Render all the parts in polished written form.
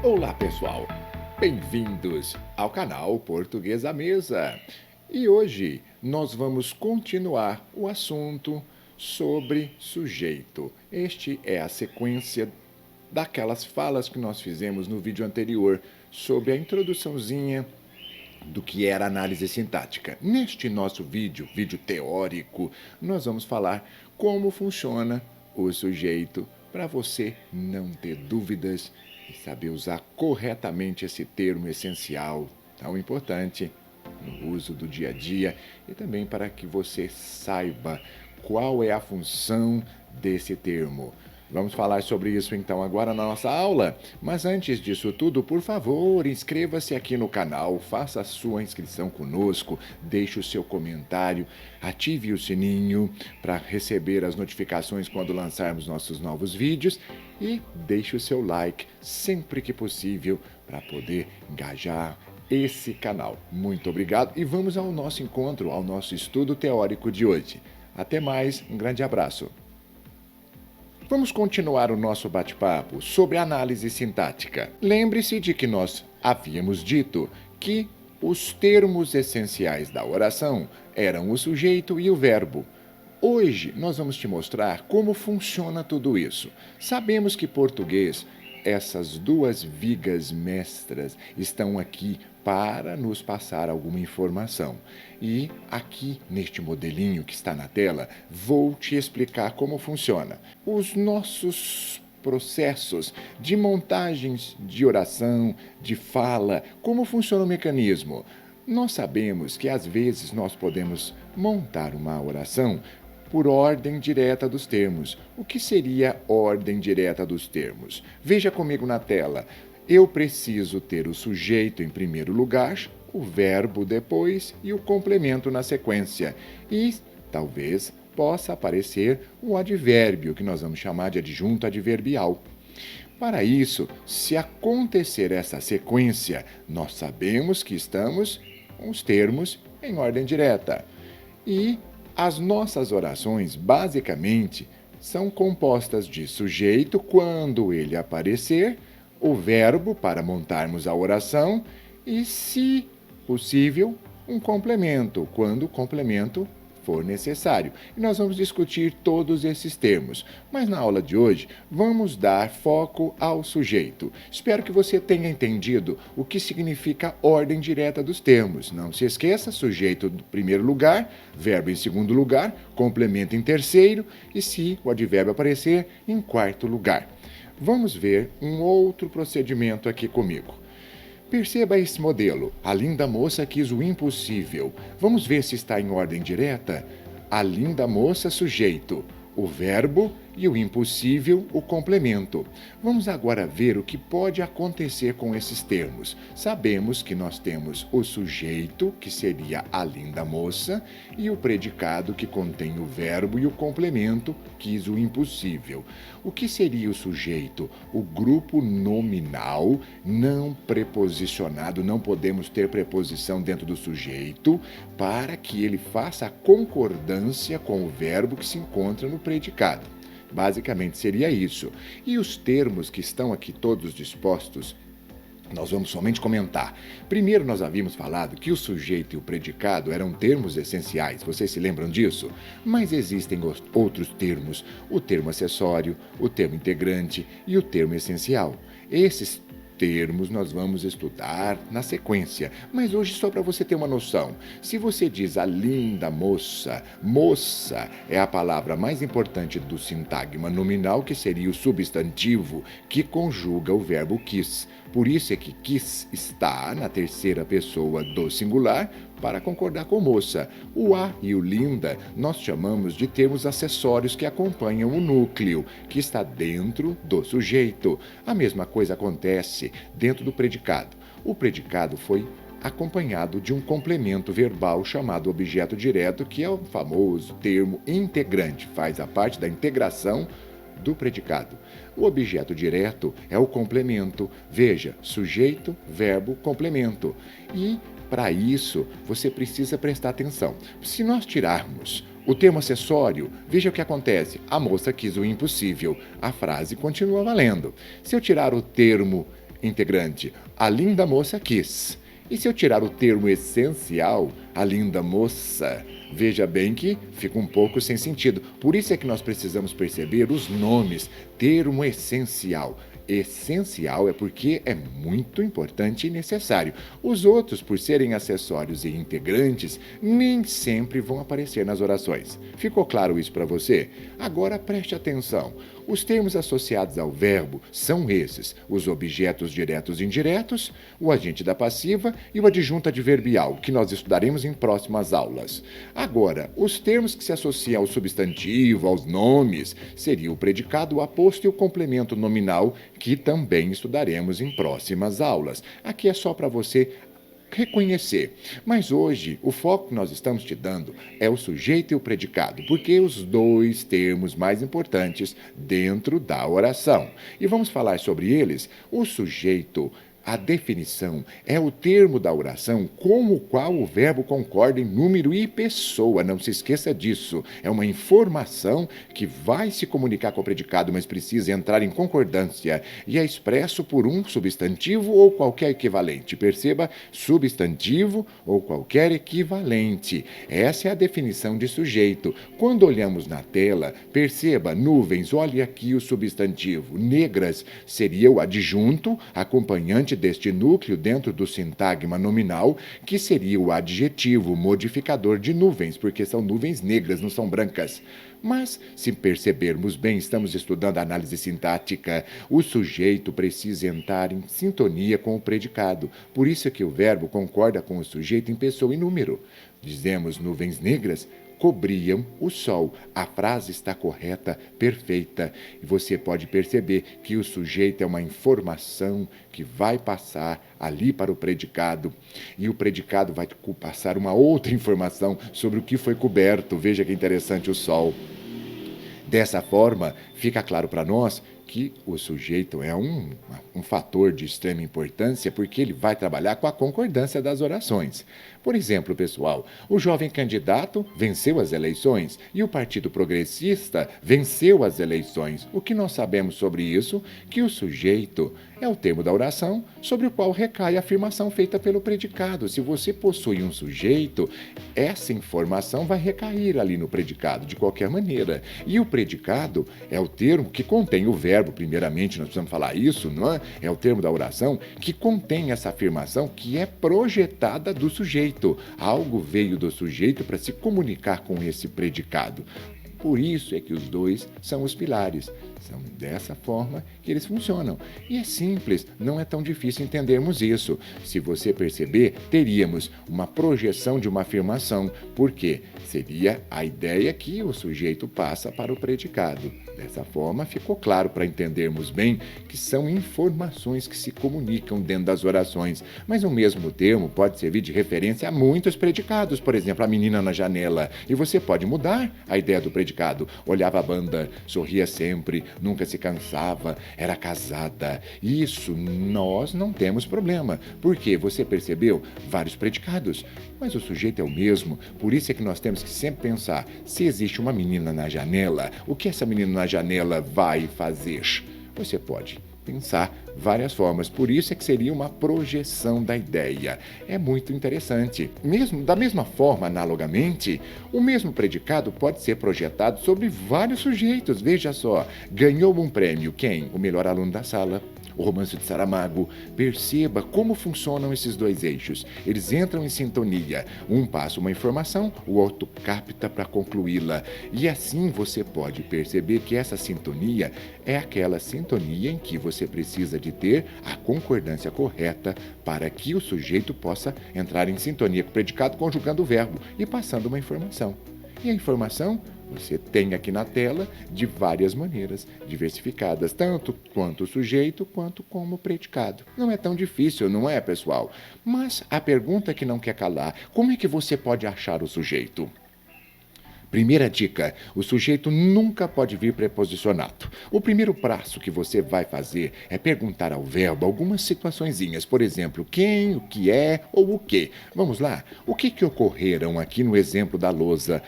Olá, pessoal! Bem-vindos ao canal Português à Mesa. E hoje nós vamos continuar o assunto sobre sujeito. Este é a sequência daquelas falas que nós fizemos no vídeo anterior sobre a introduçãozinha do que era análise sintática. Neste nosso vídeo teórico, nós vamos falar como funciona o sujeito para você não ter dúvidas e saber usar corretamente esse termo essencial, tão importante no uso do dia a dia e também para que você saiba qual é a função desse termo. Vamos falar sobre isso então agora na nossa aula, mas antes disso tudo, por favor, inscreva-se aqui no canal, faça a sua inscrição conosco, deixe o seu comentário, ative o sininho para receber as notificações quando lançarmos nossos novos vídeos e deixe o seu like sempre que possível para poder engajar esse canal. Muito obrigado e vamos ao nosso encontro, ao nosso estudo teórico de hoje. Até mais, um grande abraço. Vamos continuar o nosso bate-papo sobre análise sintática. Lembre-se de que nós havíamos dito que os termos essenciais da oração eram o sujeito e o verbo. Hoje nós vamos te mostrar como funciona tudo isso. Sabemos que português, essas duas vigas mestras estão aqui para nos passar alguma informação. E aqui neste modelinho que está na tela, vou te explicar como funciona. Os nossos processos de montagens de oração, de fala, como funciona o mecanismo? Nós sabemos que às vezes nós podemos montar uma oração por ordem direta dos termos. O que seria ordem direta dos termos? Veja comigo na tela. Eu preciso ter o sujeito em primeiro lugar, o verbo depois e o complemento na sequência. E talvez possa aparecer o advérbio, que nós vamos chamar de adjunto adverbial. Para isso, se acontecer essa sequência, nós sabemos que estamos com os termos em ordem direta. E as nossas orações, basicamente, são compostas de sujeito quando ele aparecer, o verbo para montarmos a oração e, se possível, um complemento, quando o complemento for necessário. E nós vamos discutir todos esses termos, mas na aula de hoje vamos dar foco ao sujeito. Espero que você tenha entendido o que significa ordem direta dos termos. Não se esqueça, sujeito em primeiro lugar, verbo em segundo lugar, complemento em terceiro e, se o advérbio aparecer, em quarto lugar. Vamos ver um outro procedimento aqui comigo. Perceba esse modelo. A linda moça quis o impossível. Vamos ver se está em ordem direta? A linda moça, sujeito. O verbo e o impossível, o complemento. Vamos agora ver o que pode acontecer com esses termos. Sabemos que nós temos o sujeito, que seria a linda moça, e o predicado, que contém o verbo, e o complemento, quis o impossível. O que seria o sujeito? O grupo nominal não preposicionado, não podemos ter preposição dentro do sujeito, para que ele faça a concordância com o verbo que se encontra no predicado. Basicamente seria isso. E os termos que estão aqui todos dispostos, nós vamos somente comentar. Primeiro, nós havíamos falado que o sujeito e o predicado eram termos essenciais. Vocês se lembram disso? Mas existem outros termos. O termo acessório, o termo integrante e o termo essencial. Esses termos nós vamos estudar na sequência, mas hoje só para você ter uma noção. Se você diz a linda moça, moça é a palavra mais importante do sintagma nominal, que seria o substantivo que conjuga o verbo quis. Por isso é que quis está na terceira pessoa do singular para concordar com moça. O a e o linda nós chamamos de termos acessórios que acompanham o núcleo, que está dentro do sujeito. A mesma coisa acontece dentro do predicado. O predicado foi acompanhado de um complemento verbal chamado objeto direto, que é o famoso termo integrante, faz a parte da integração do predicado. O objeto direto é o complemento. Veja, sujeito, verbo, complemento. E, para isso, você precisa prestar atenção. Se nós tirarmos o termo acessório, veja o que acontece. A moça quis o impossível. A frase continua valendo. Se eu tirar o termo integrante, a linda moça quis. E se eu tirar o termo essencial, a linda moça, veja bem que fica um pouco sem sentido. Por isso é que nós precisamos perceber os nomes. Termo essencial. Essencial é porque é muito importante e necessário. Os outros, por serem acessórios e integrantes, nem sempre vão aparecer nas orações. Ficou claro isso para você? Agora preste atenção. Os termos associados ao verbo são esses: os objetos diretos e indiretos, o agente da passiva e o adjunto adverbial, que nós estudaremos em próximas aulas. Agora, os termos que se associam ao substantivo, aos nomes, seria o predicado, o aposto e o complemento nominal, que também estudaremos em próximas aulas. Aqui é só para você reconhecer. Mas hoje, o foco que nós estamos te dando é o sujeito e o predicado, porque os dois termos mais importantes dentro da oração. E vamos falar sobre eles. O sujeito, a definição, é o termo da oração com o qual o verbo concorda em número e pessoa. Não se esqueça disso. É uma informação que vai se comunicar com o predicado, mas precisa entrar em concordância e é expresso por um substantivo ou qualquer equivalente. Perceba, substantivo ou qualquer equivalente. Essa é a definição de sujeito. Quando olhamos na tela, perceba, nuvens, olhe aqui o substantivo. Negras seria o adjunto, acompanhante deste núcleo dentro do sintagma nominal, que seria o adjetivo modificador de nuvens, porque são nuvens negras, não são brancas. Mas, se percebermos bem, estamos estudando a análise sintática, o sujeito precisa entrar em sintonia com o predicado. Por isso é que o verbo concorda com o sujeito em pessoa e número. Dizemos nuvens negras cobriam o sol. A frase está correta, perfeita. E você pode perceber que o sujeito é uma informação que vai passar ali para o predicado. E o predicado vai passar uma outra informação sobre o que foi coberto. Veja que interessante, o sol. Dessa forma, fica claro para nós que o sujeito é um fator de extrema importância porque ele vai trabalhar com a concordância das orações. Por exemplo, pessoal, o jovem candidato venceu as eleições e o Partido Progressista venceu as eleições. O que nós sabemos sobre isso? Que o sujeito é o termo da oração sobre o qual recai a afirmação feita pelo predicado. Se você possui um sujeito, essa informação vai recair ali no predicado, de qualquer maneira. E o predicado é o termo que contém o verbo, primeiramente, nós precisamos falar isso, não é? É o termo da oração que contém essa afirmação que é projetada do sujeito. Algo veio do sujeito para se comunicar com esse predicado. Por isso é que os dois são os pilares. São dessa forma que eles funcionam. E é simples, não é tão difícil entendermos isso. Se você perceber, teríamos uma projeção de uma afirmação, porque seria a ideia que o sujeito passa para o predicado. Dessa forma, ficou claro para entendermos bem que são informações que se comunicam dentro das orações. Mas o mesmo termo pode servir de referência a muitos predicados. Por exemplo, a menina na janela. E você pode mudar a ideia do predicado. Olhava a banda, sorria sempre, nunca se cansava, era casada. Isso nós não temos problema, porque você percebeu vários predicados, mas o sujeito é o mesmo. Por isso é que nós temos que sempre pensar, se existe uma menina na janela, o que essa menina na janela vai fazer? Você pode pensar várias formas, por isso é que seria uma projeção da ideia. É muito interessante. Da mesma forma, analogamente, o mesmo predicado pode ser projetado sobre vários sujeitos. Veja só, ganhou um prêmio quem? O melhor aluno da sala. O Romance de Saramago. Perceba como funcionam esses dois eixos. Eles entram em sintonia. Um passa uma informação, o outro capta para concluí-la. E assim você pode perceber que essa sintonia é aquela sintonia em que você precisa de ter a concordância correta para que o sujeito possa entrar em sintonia com o predicado, conjugando o verbo e passando uma informação. E a informação você tem aqui na tela de várias maneiras, diversificadas, tanto quanto o sujeito, quanto como o predicado. Não é tão difícil, não é, pessoal? Mas a pergunta que não quer calar, como é que você pode achar o sujeito? Primeira dica, o sujeito nunca pode vir preposicionado. O primeiro passo que você vai fazer é perguntar ao verbo algumas situaçõezinhas, por exemplo, quem, o que é ou o que. Vamos lá? O que ocorreram aqui no exemplo da lousa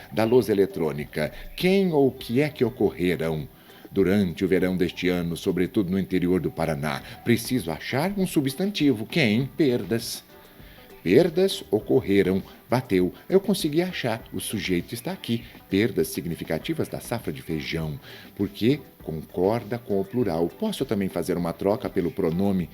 eletrônica? Quem ou o que é que ocorreram? durante o verão deste ano, sobretudo no interior do Paraná. Preciso achar um substantivo. Quem? Perdas. Perdas ocorreram, bateu. Eu consegui achar, o sujeito está aqui. Perdas significativas da safra de feijão, porque concorda com o plural. Posso também fazer uma troca pelo pronome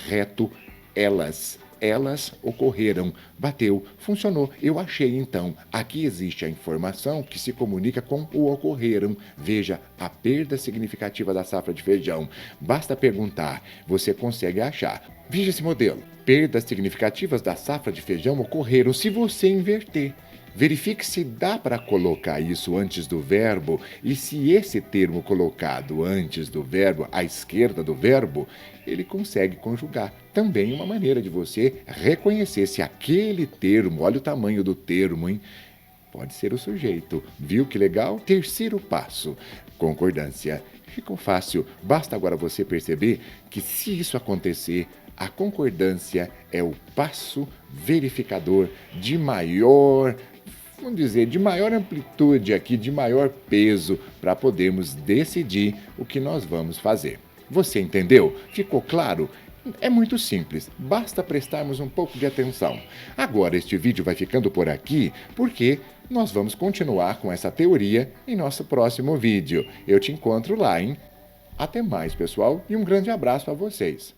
reto, elas. Elas ocorreram, bateu, funcionou. Eu achei então. Aqui existe a informação que se comunica com o ocorreram. Veja, a perda significativa da safra de feijão. Basta perguntar, você consegue achar. Veja esse modelo. Perdas significativas da safra de feijão ocorreram se você inverter. Verifique se dá para colocar isso antes do verbo e se esse termo colocado antes do verbo, à esquerda do verbo, ele consegue conjugar. Também uma maneira de você reconhecer se aquele termo, olha o tamanho do termo, hein? Pode ser o sujeito. Viu que legal? Terceiro passo, concordância. Ficou fácil. Basta agora você perceber que se isso acontecer, a concordância é o passo verificador de maior, vamos dizer, de maior amplitude aqui, de maior peso, para podermos decidir o que nós vamos fazer. Você entendeu? Ficou claro? É muito simples, basta prestarmos um pouco de atenção. Agora este vídeo vai ficando por aqui, porque nós vamos continuar com essa teoria em nosso próximo vídeo. Eu te encontro lá, hein? Até mais, pessoal, e um grande abraço a vocês.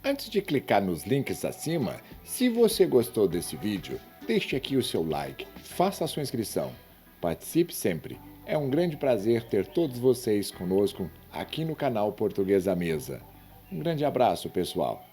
Antes de clicar nos links acima, se você gostou desse vídeo, deixe aqui o seu like, faça a sua inscrição, participe sempre. É um grande prazer ter todos vocês conosco aqui no canal Português à Mesa. Um grande abraço, pessoal.